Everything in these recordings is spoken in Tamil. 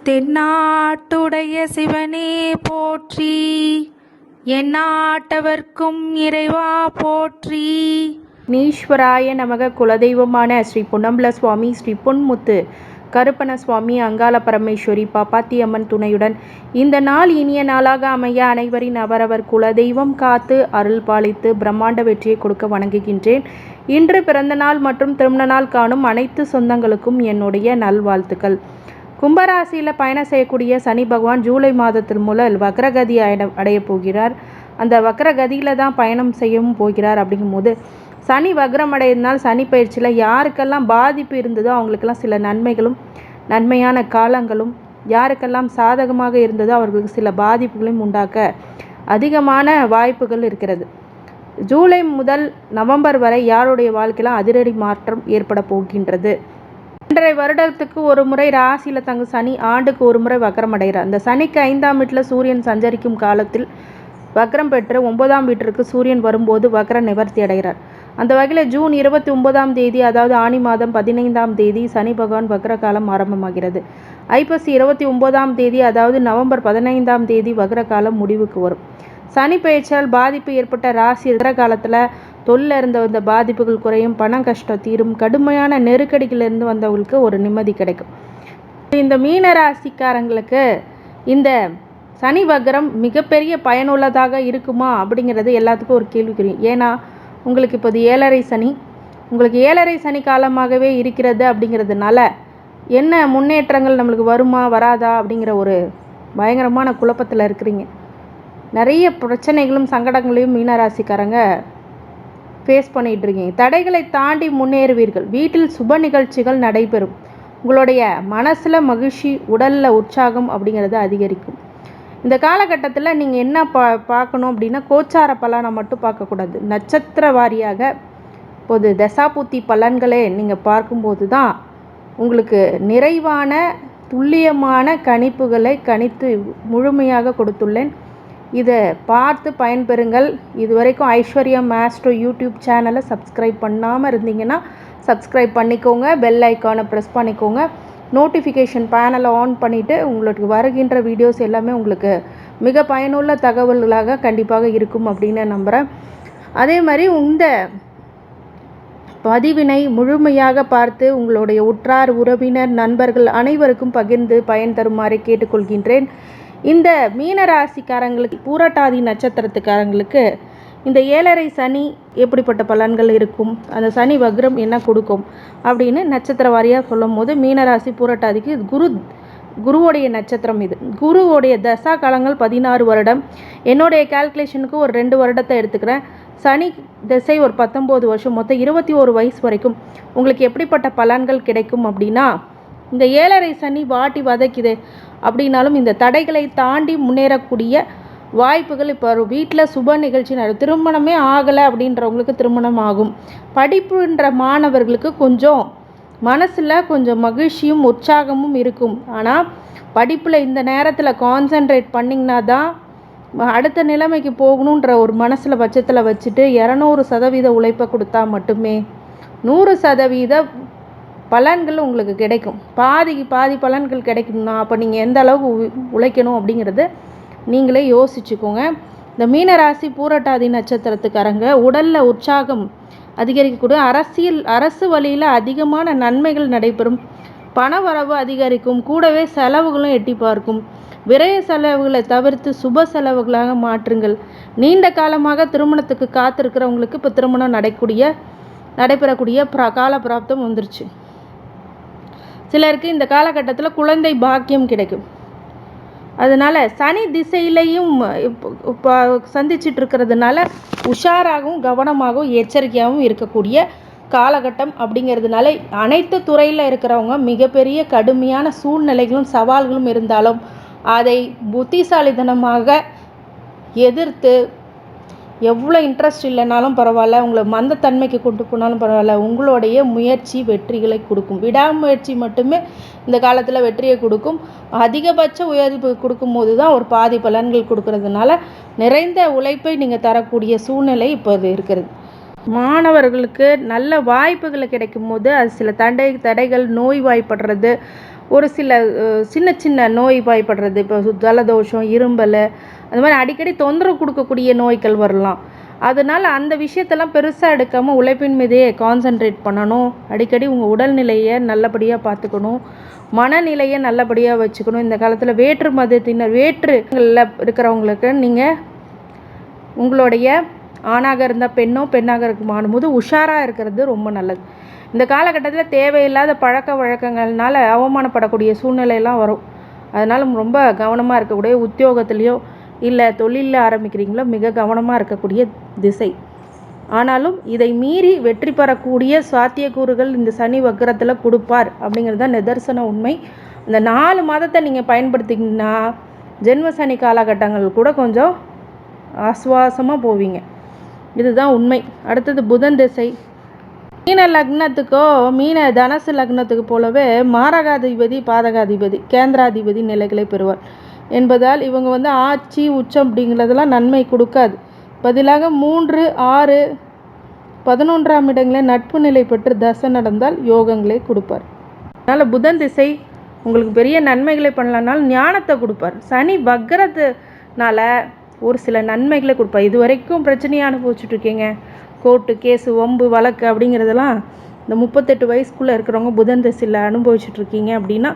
தென்னாட்டுடைய சிவனே போற்றி, எந்நாட்டவர்க்கும் இறைவா போற்றி. நீஸ்வராய நமக. குலதெய்வமான ஸ்ரீ பொன்னம்பல சுவாமி, ஸ்ரீ பொன்முத்து கருப்பண சுவாமி, அங்காள பரமேஸ்வரி, பாப்பாத்தியம்மன் துணையுடன் இந்த நாள் இனிய நாளாக அமைய அனைவரின் அவரவர் குலதெய்வம் காத்து அருள் பாலித்து பிரம்மாண்ட வெற்றியை கொடுக்க வணங்குகின்றேன். இன்று பிறந்த நாள் மற்றும் திருமண நாள் காணும் அனைத்து சொந்தங்களுக்கும் என்னுடைய நல்வாழ்த்துக்கள். கும்பராசியில் பயணம் செய்யக்கூடிய சனி பகவான் ஜூலை மாதத்தில் முதல் வக்ரகதி அடைய போகிறார். அந்த வக்ரகதியில் தான் பயணம் செய்யவும் போகிறார். அப்படிங்கும்போது சனி வக்ரம் அடையினால் சனி பயிற்சியில் யாருக்கெல்லாம் பாதிப்பு இருந்ததோ அவங்களுக்கெல்லாம் சில நன்மைகளும் நன்மையான காலங்களும், யாருக்கெல்லாம் சாதகமாக இருந்ததோ அவர்களுக்கு சில பாதிப்புகளையும் உண்டாக்க அதிகமான வாய்ப்புகள் இருக்கிறது. ஜூலை முதல் நவம்பர் வரை யாருடைய வாழ்க்கையில் அதிரடி மாற்றம் ஏற்பட போகின்றது. 2.5 வருடத்துக்கு ஒரு முறை ராசியில் தங்கும் சனி ஆண்டுக்கு ஒரு முறை வக்ரம் அடைகிறார். அந்த சனிக்கு 5ஆம் வீட்டில் சூரியன் சஞ்சரிக்கும் காலத்தில் வக்ரம் பெற்று 9ஆம் வீட்டிற்கு சூரியன் வரும்போது வக்ர நிவர்த்தி அடைகிறார். அந்த வகையில் ஜூன் 29ஆம் தேதி, அதாவது ஆனி மாதம் 15ஆம் தேதி சனி பகவான் வக்ர காலம் ஆரம்பமாகிறது. ஐப்பசி 29ஆம் தேதி, அதாவது நவம்பர் 15ஆம் தேதி வக்ர காலம் முடிவுக்கு வரும். சனி பயிற்சியால் பாதிப்பு ஏற்பட்ட ராசி வக்ர காலத்தில் தொழில் இருந்த வந்த பாதிப்புகள் குறையும், பணம் கஷ்டம் தீரும், கடுமையான நெருக்கடிகளிலிருந்து வந்தவங்களுக்கு ஒரு நிம்மதி கிடைக்கும். இந்த மீன ராசிக்காரங்களுக்கு இந்த சனி வக்ரம் மிகப்பெரிய பயனுள்ளதாக இருக்குமா அப்படிங்கிறது எல்லாத்துக்கும் ஒரு கேள்விக்குறி. ஏன்னா உங்களுக்கு இப்போது 7.5 சனி, உங்களுக்கு 7.5 சனி காலமாகவே இருக்கிறது. அப்படிங்கிறதுனால என்ன முன்னேற்றங்கள் நம்மளுக்கு வருமா வராதா அப்படிங்கிற ஒரு பயங்கரமான குழப்பத்தில் இருக்கிறீங்க. நிறைய பிரச்சனைகளும் சங்கடங்களையும் மீனராசிக்காரங்க ஃபேஸ் பண்ணிகிட்டு இருக்கீங்க. தடைகளை தாண்டி முன்னேறுவீர்கள். வீட்டில் சுப நிகழ்ச்சிகள் நடைபெறும். உங்களுடைய மனசில் மகிழ்ச்சி, உடலில் உற்சாகம் அப்படிங்கிறது அதிகரிக்கும். இந்த காலகட்டத்தில் நீங்கள் என்ன பார்க்கணும் அப்படின்னா, கோச்சார பலனை மட்டும் பார்க்கக்கூடாது. நட்சத்திர வாரியாக இப்போது தசாபுத்தி பலன்களே நீங்கள் பார்க்கும்போது தான் உங்களுக்கு நிறைவான துல்லியமான கணிப்புகளை கணித்து முழுமையாக கொடுத்துள்ளேன். இதை பார்த்து பயன்பெறுங்கள். இதுவரைக்கும் ஐஸ்வர்யம் ஆஸ்ட்ரோ யூடியூப் சேனலை சப்ஸ்கிரைப் பண்ணாமல் இருந்தீங்கன்னா சப்ஸ்கிரைப் பண்ணிக்கோங்க. பெல் ஐக்கானை ப்ரெஸ் பண்ணிக்கோங்க. நோட்டிஃபிகேஷன் பேனலை ஆன் பண்ணிவிட்டு உங்களுக்கு வருகின்ற வீடியோஸ் எல்லாமே உங்களுக்கு மிக பயனுள்ள தகவல்களாக கண்டிப்பாக இருக்கும் அப்படின்னு நம்புகிறேன். அதே மாதிரி இந்த பதிவினை முழுமையாக பார்த்து உங்களுடைய உற்றார் உறவினர் நண்பர்கள் அனைவருக்கும் பகிர்ந்து பயன் தருமாறு கேட்டுக்கொள்கின்றேன். இந்த மீனராசிக்காரங்களுக்கு, பூரட்டாதி நட்சத்திரத்துக்காரங்களுக்கு இந்த 7.5 சனி எப்படிப்பட்ட பலன்கள் இருக்கும், அந்த சனி வக்ரம் என்ன கொடுக்கும் அப்படின்னு நட்சத்திர வாரியாக சொல்லும் போது, மீனராசி பூரட்டாதிக்கு குருவோடைய நட்சத்திரம் இது. குருவோடைய தசா காலங்கள் 16 வருடம். என்னுடைய கால்குலேஷனுக்கு ஒரு 2 வருடத்தை எடுத்துக்கிறேன். சனி திசை ஒரு 19 வருஷம், மொத்தம் 21 வயசு வரைக்கும் உங்களுக்கு எப்படிப்பட்ட பலன்கள் கிடைக்கும் அப்படின்னா, இந்த 7.5 சனி வாட்டி வதைக்குது அப்படின்னாலும் இந்த தடைகளை தாண்டி முன்னேறக்கூடிய வாய்ப்புகள் இப்போ வீட்டில் சுப நிகழ்ச்சி திருமணமே ஆகலை அப்படின்றவங்களுக்கு திருமணம் ஆகும். படிப்புன்ற மாணவர்களுக்கு கொஞ்சம் மனசில் கொஞ்சம் மகிழ்ச்சியும் உற்சாகமும் இருக்கும். ஆனால் படிப்பில் இந்த நேரத்தில் கான்சென்ட்ரேட் பண்ணிங்கன்னா தான் அடுத்த நிலைமைக்கு போகணுன்ற ஒரு மனசில் பட்சத்தில் வச்சுட்டு 200% உழைப்பை கொடுத்தா மட்டுமே 100% பலன்கள் உங்களுக்கு கிடைக்கும். பாதிக்கு பாதி பலன்கள் கிடைக்கும்னா அப்போ நீங்கள் எந்த அளவுக்கு உழைக்கணும் அப்படிங்கிறது நீங்களே யோசிச்சுக்கோங்க. இந்த மீனராசி பூரட்டாதி நட்சத்திரத்துக்காரங்க உடலில் உற்சாகம் அதிகரிக்கக்கூடிய அரசு வழியில் அதிகமான நன்மைகள் நடைபெறும். பண வரவு அதிகரிக்கும். கூடவே செலவுகளும் எட்டி பார்க்கும். விரைய செலவுகளை தவிர்த்து சுப செலவுகளாக மாற்றுங்கள். நீண்ட காலமாக திருமணத்துக்கு காத்திருக்கிறவங்களுக்கு இப்போ திருமணம் நடைபெறக்கூடிய கால பிராப்தம் வந்துருச்சு. சிலருக்கு இந்த காலகட்டத்தில் குழந்தை பாக்கியம் கிடைக்கும். அதனால் சனி திசையிலையும் இப்போ சந்திச்சுட்டு இருக்கிறதுனால உஷாராகவும் கவனமாகவும் எச்சரிக்கையாகவும் இருக்கக்கூடிய காலகட்டம் அப்படிங்கிறதுனால அனைத்து துறையில் இருக்கிறவங்க மிகப்பெரிய கடுமையான சூழ்நிலைகளும் சவால்களும் இருந்தாலும் அதை புத்திசாலித்தனமாக எதிர்த்து, எவ்வளோ இன்ட்ரெஸ்ட் இல்லைனாலும் பரவாயில்ல, உங்களை மந்தத்தன்மைக்கு கொண்டு போனாலும் பரவாயில்ல, உங்களுடைய முயற்சி வெற்றிகளை கொடுக்கும். விடாமுயற்சி மட்டுமே இந்த காலத்தில் வெற்றியை கொடுக்கும். அதிகபட்ச உயர்வு கொடுக்கும்போது தான் ஒரு பாதி பலன்கள் கொடுக்கறதுனால நிறைந்த உழைப்பை நீங்கள் தரக்கூடிய சூழ்நிலை இப்போது இருக்கிறது. மாணவர்களுக்கு நல்ல வாய்ப்புகளை கிடைக்கும் போது அது சில தடைகள், நோய் வாய்ப்படுறது, ஒரு சில சின்ன சின்ன நோய் வாய்ப்படுறது, இப்போ ஜலதோஷம், இரும்பல், அந்த மாதிரி அடிக்கடி தொந்தரவு கொடுக்கக்கூடிய நோய்கள் வரலாம். அதனால் அந்த விஷயத்தெல்லாம் பெருசாக எடுக்காமல் உழைப்பின் மீதே கான்சன்ட்ரேட் பண்ணணும். அடிக்கடி உங்கள் உடல்நிலையை நல்லபடியாக பார்த்துக்கணும், மனநிலையை நல்லபடியாக வச்சுக்கணும். இந்த காலத்தில் வேற்று மதத்தினர் வேற்றுகளில் இருக்கிறவங்களுக்கு நீங்கள் உங்களுடைய ஆணாக இருந்தால் பெண்ணோ, பெண்ணாக இருக்குமானும்போது உஷாராக இருக்கிறது ரொம்ப நல்லது. இந்த காலகட்டத்தில் தேவையில்லாத பழக்க வழக்கங்கள்னால அவமானப்படக்கூடிய சூழ்நிலையெல்லாம் வரும். அதனால் ரொம்ப கவனமாக இருக்கக்கூடிய, உத்தியோகத்துலேயோ இல்லை தொழிலில் ஆரம்பிக்கிறீங்களோ மிக கவனமாக இருக்கக்கூடிய திசை. ஆனாலும் இதை மீறி வெற்றி பெறக்கூடிய சாத்தியக்கூறுகள் இந்த சனி வக்கரத்தில் கொடுப்பார் அப்படிங்கிறது தான் நிதர்சன உண்மை. இந்த 4 மாதத்தை நீங்கள் பயன்படுத்திங்கன்னா ஜென்ம சனி காலகட்டங்கள் கூட கொஞ்சம் ஆசுவாசமாக போவீங்க. இதுதான் உண்மை. அடுத்தது புதன் திசை. மீன லக்னத்துக்கோ தனுசு லக்னத்துக்கு போலவே மாரகாதிபதி, பாதகாதிபதி, கேந்திராதிபதி நிலைகளை பெறுவார் என்பதால் இவங்க ஆட்சி உச்சம் அப்படிங்கிறதெல்லாம் நன்மை கொடுக்காது. பதிலாக 3, 6, 11ஆம் இடங்களே நட்பு நிலை பெற்று தசை நடந்தால் யோகங்களை கொடுப்பார். அதனால் புதன் திசை உங்களுக்கு பெரிய நன்மைகளை பண்ணலனாலும் ஞானத்தை கொடுப்பார். சனி வக்கரத்தினால ஒரு சில நன்மைகளை கொடுப்பார். இது வரைக்கும் பிரச்சனையை அனுபவிச்சுட்ருக்கீங்க, கோர்ட்டு கேஸு வம்பு வழக்கு அப்படிங்கிறதெல்லாம் இந்த 38 வயசுக்குள்ளே இருக்கிறவங்க புதன் திசையில் அனுபவிச்சுட்ருக்கீங்க அப்படின்னா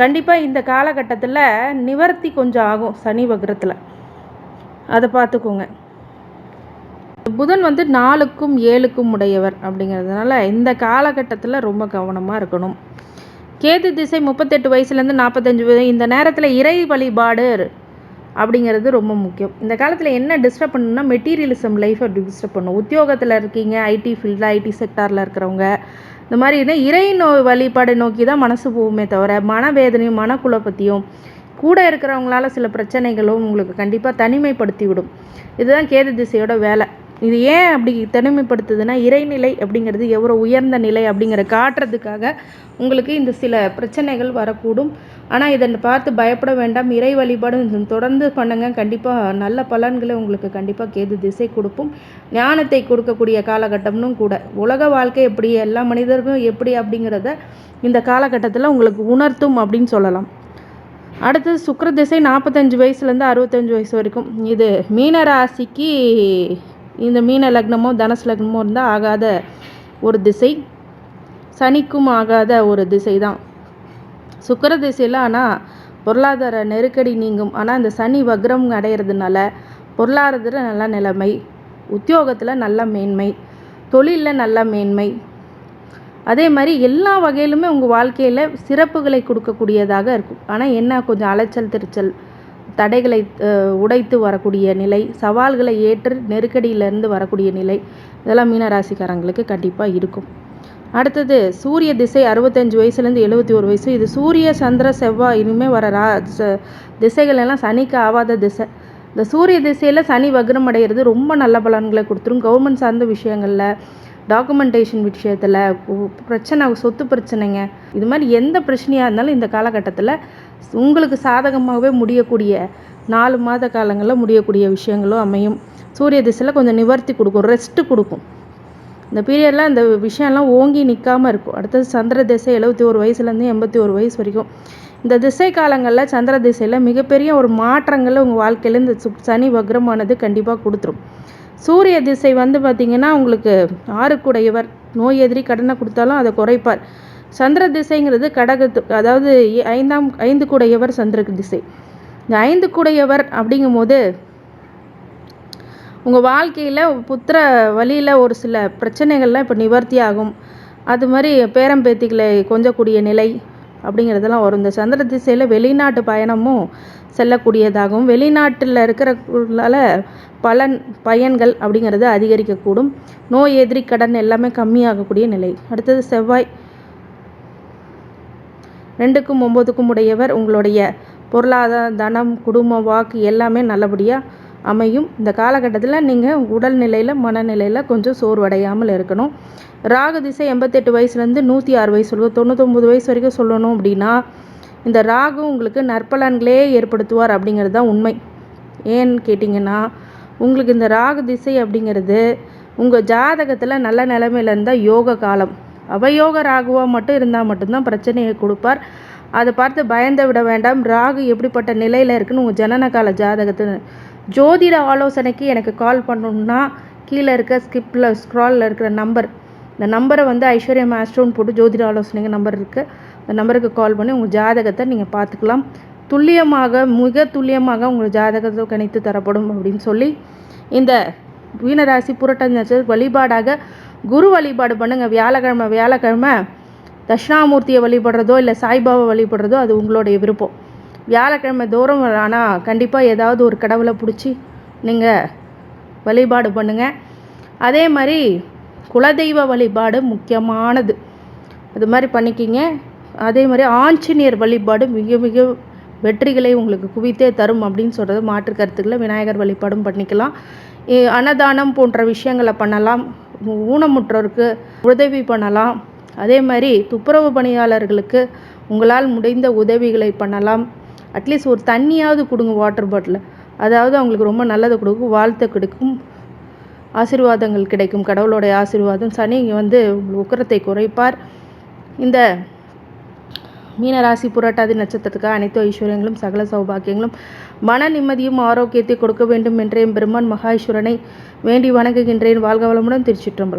கண்டிப்பாக இந்த காலகட்டத்தில் நிவர்த்தி கொஞ்சம் ஆகும். சனி வக்கரத்தில் அதை பார்த்துக்கோங்க. புதன் 4க்கும் 7க்கும் உடையவர் அப்படிங்கிறதுனால இந்த காலகட்டத்தில் ரொம்ப கவனமாக இருக்கணும். கேது திசை 38 வயசுலேருந்து 45 வயது. இந்த நேரத்தில் இறை வழிபாடு அப்படிங்கிறது ரொம்ப முக்கியம். இந்த காலத்தில் என்ன டிஸ்டர்ப் பண்ணணும்னா மெட்டீரியலிசம் லைஃப்பை டிஸ்டர்ப் பண்ணும். உத்தியோகத்தில் இருக்கீங்க, ஐடி ஃபீல்டில், ஐடி செக்டாரில் இருக்கிறவங்க, இந்த மாதிரி இறை வழிபாடு நோக்கி தான் மனசு போகுமே தவிர மனவேதனையும் மனக்குழப்பத்தையும் கூட இருக்கிறவங்களால சில பிரச்சனைகளும் உங்களுக்கு கண்டிப்பாக தனிமைப்படுத்தி விடும். இதுதான் கேது திசையோட வேலை. இது ஏன் அப்படி தனிமைப்படுத்துதுன்னா இறைநிலை அப்படிங்கிறது எவ்வளோ உயர்ந்த நிலை அப்படிங்கிற காட்டுறதுக்காக உங்களுக்கு இந்த சில பிரச்சனைகள் வரக்கூடும். ஆனால் இதை பார்த்து பயப்பட வேண்டாம். இறை வழிபாடு தொடர்ந்து பண்ணுங்க. கண்டிப்பாக நல்ல பலன்களை உங்களுக்கு கண்டிப்பாக கேது திசை கொடுக்கும். ஞானத்தை கொடுக்கக்கூடிய காலகட்டம்னு கூட. உலக வாழ்க்கை எப்படி, எல்லா மனிதர்களும் எப்படி அப்படிங்கிறத இந்த காலகட்டத்தில் உங்களுக்கு உணர்த்தும் அப்படின்னு சொல்லலாம். அடுத்தது சுக்கிர திசை 45 வயசுலேருந்து 65 வயசு வரைக்கும். இது மீன ராசிக்கு இந்த மீன லக்னமோ தனுசு லக்னமோ இருந்தால் ஆகாத ஒரு திசை, சனிக்கும் ஆகாத ஒரு திசை தான் சுக்கிர திசையில். ஆனால் பொருளாதார நெருக்கடி நீங்கும். ஆனால் இந்த சனி வக்ரம் அடைகிறதுனால பொருளாதாரத்தில் நல்ல நிலைமை, உத்தியோகத்தில் நல்ல மேன்மை, தொழிலில் நல்ல மேன்மை, அதே மாதிரி எல்லா வகையிலுமே உங்கள் வாழ்க்கையில் சிறப்புகளை கொடுக்கக்கூடியதாக இருக்கும். ஆனால் என்ன கொஞ்சம் அலைச்சல் திருச்சல், தடைகளை உடைத்து வரக்கூடிய நிலை, சவால்களை ஏற்று நெருக்கடியிலேருந்து வரக்கூடிய நிலை, இதெல்லாம் மீனராசிக்காரங்களுக்கு கண்டிப்பாக இருக்கும். அடுத்தது சூரிய திசை 65 வயசுலேருந்து 71 வயசு. இது சூரிய சந்திர செவ்வாய் இனிமேல் வர திசைகள் எல்லாம் சனிக்கு ஆகாத திசை. இந்த சூரிய திசையில் சனி வக்ரம் அடைகிறது ரொம்ப நல்ல பலன்களை கொடுத்துரும். கவர்மெண்ட் சார்ந்த விஷயங்களில், டாக்குமெண்டேஷன் விஷயத்தில் பிரச்சனை, சொத்து பிரச்சனைங்க, இது மாதிரி எந்த பிரச்சனையாக இருந்தாலும் இந்த காலகட்டத்தில் உங்களுக்கு சாதகமாகவே முடியக்கூடிய 4 மாத காலங்களில் முடியக்கூடிய விஷயங்களும் அமையும். சூரிய திசையில் கொஞ்சம் நிவர்த்தி கொடுக்கும், ரெஸ்ட்டு கொடுக்கும். இந்த பீரியடில் இந்த விஷயம்லாம் ஓங்கி நிற்காமல் இருக்கும். அடுத்தது சந்திர திசை 71 வயசுலேருந்து 81 வயசு வரைக்கும். இந்த திசை காலங்களில் சந்திர திசையில் மிகப்பெரிய ஒரு மாற்றங்களை உங்கள் வாழ்க்கையில் இந்த சனி வக்ரமானது கண்டிப்பாக கொடுத்துரும். சூரிய திசை பார்த்திங்கன்னா உங்களுக்கு 6க்குடையவர், நோய் எதிரி கடனை கொடுத்தாலும் அதை குறைப்பார். சந்திர திசைங்கிறது கடகத்து, அதாவது 5க்குடையவர் சந்திர திசை. இந்த 5க்குடையவர் அப்படிங்கும்போது உங்கள் வாழ்க்கையில் புத்திர வழியில் ஒரு சில பிரச்சனைகள்லாம் இப்போ நிவர்த்தி ஆகும். அது மாதிரி பேரம்பேத்திகளை கொஞ்சக்கூடிய நிலை அப்படிங்கிறதெல்லாம் வரும். இந்த சந்திர திசையில் வெளிநாட்டு பயணமும் செல்லக்கூடியதாகவும் வெளிநாட்டில் இருக்கிறனால பயன்கள் அப்படிங்கிறது அதிகரிக்கக்கூடும். நோய் எதிரி கடன் எல்லாமே கம்மியாகக்கூடிய நிலை. அடுத்தது செவ்வாய் 2க்கும் 9க்கும் உடையவர். உங்களுடைய பொருளாதார, தனம், குடும்பம், வாக்கு எல்லாமே நல்லபடியாக அமையும். இந்த காலகட்டத்தில் நீங்கள் உடல்நிலையில், மனநிலையில் கொஞ்சம் சோர்வடையாமல் இருக்கணும். ராகு திசை 88 வயசுலேருந்து 106 வயசு, 99 வயசு வரைக்கும் சொல்லணும் அப்படின்னா இந்த ராகு உங்களுக்கு நற்பலன்களே ஏற்படுத்துவார் அப்படிங்கிறது தான் உண்மை. ஏன்னு கேட்டிங்கன்னா உங்களுக்கு இந்த ராகு திசை அப்படிங்கிறது உங்கள் ஜாதகத்தில் நல்ல நிலைமையில் இருந்தால் யோக காலம். அவயோக ராகுவாக மட்டும் இருந்தால் மட்டும்தான் பிரச்சனையை கொடுப்பார். அதை பார்த்து பயந்து விட வேண்டாம். ராகு எப்படிப்பட்ட நிலையில் இருக்குன்னு உங்கள் ஜனனகால ஜாதகத்தை ஜோதிட ஆலோசனைக்கு எனக்கு கால் பண்ணணுன்னா கீழே இருக்க ஸ்க்ராலில் இருக்கிற நம்பர், இந்த நம்பரை வந்து ஐஸ்வர்யா மேஸ்ட்ரோன்னு போட்டு ஜோதிட ஆலோசனைக்கு நம்பர் இருக்குது. அந்த நம்பருக்கு கால் பண்ணி உங்கள் ஜாதகத்தை நீங்கள் பார்த்துக்கலாம். துல்லியமாக, மிக துல்லியமாக உங்கள் ஜாதகத்தை கணித்து தரப்படும் அப்படின்னு சொல்லி இந்த மீனராசி புரட்டாதி நட்சத்திர வழிபாடாக குரு வழிபாடு பண்ணுங்கள். வியாழக்கிழமை தட்சிணாமூர்த்தியை வழிபடுறதோ இல்லை சாய்பாபா வழிபடுறதோ அது உங்களுடைய விருப்பம். வியாழக்கிழமை தோறும் ஆனால் கண்டிப்பாக ஏதாவது ஒரு கடவுளை பிடிச்சி நீங்கள் வழிபாடு பண்ணுங்கள். அதே மாதிரி குலதெய்வ வழிபாடு முக்கியமானது, அது மாதிரி பண்ணிக்கிங்க. அதே மாதிரி ஆஞ்சநேயர் வழிபாடு மிக மிக வெற்றிகளை உங்களுக்கு குவித்தே தரும் அப்படின்னு சொல்கிறது மாற்று கருத்துக்களை. விநாயகர் வழிபாடும் பண்ணிக்கலாம். அன்னதானம் போன்ற விஷயங்களை பண்ணலாம். ஊனமுற்றோருக்கு உதவி பண்ணலாம். அதே மாதிரி துப்புரவு பணியாளர்களுக்கு உங்களால் முடிந்த உதவிகளை பண்ணலாம். அட்லீஸ்ட் ஒரு தண்ணியாவது கொடுங்க, வாட்டர் பாட்டில். அதாவது அவங்களுக்கு ரொம்ப நல்லது கொடுக்கும், வாழ்த்து கிடைக்கும், ஆசீர்வாதங்கள் கிடைக்கும், கடவுளுடைய ஆசீர்வாதம். சனி வந்து உக்கிரத்தை குறைப்பார். இந்த மீனராசி புரட்டாதி நட்சத்திரத்துக்காக அனைத்து ஐஸ்வர்யங்களும் சகல சௌபாக்கியங்களும் மன நிம்மதியும் ஆரோக்கியத்தை கொடுக்க வேண்டும் என்ற பெருமான் மகா ஈஸ்வரனை வேண்டி வணங்குகின்றேன். வாழ்க வளமுடன். திருச்சிற்றம்பலம்.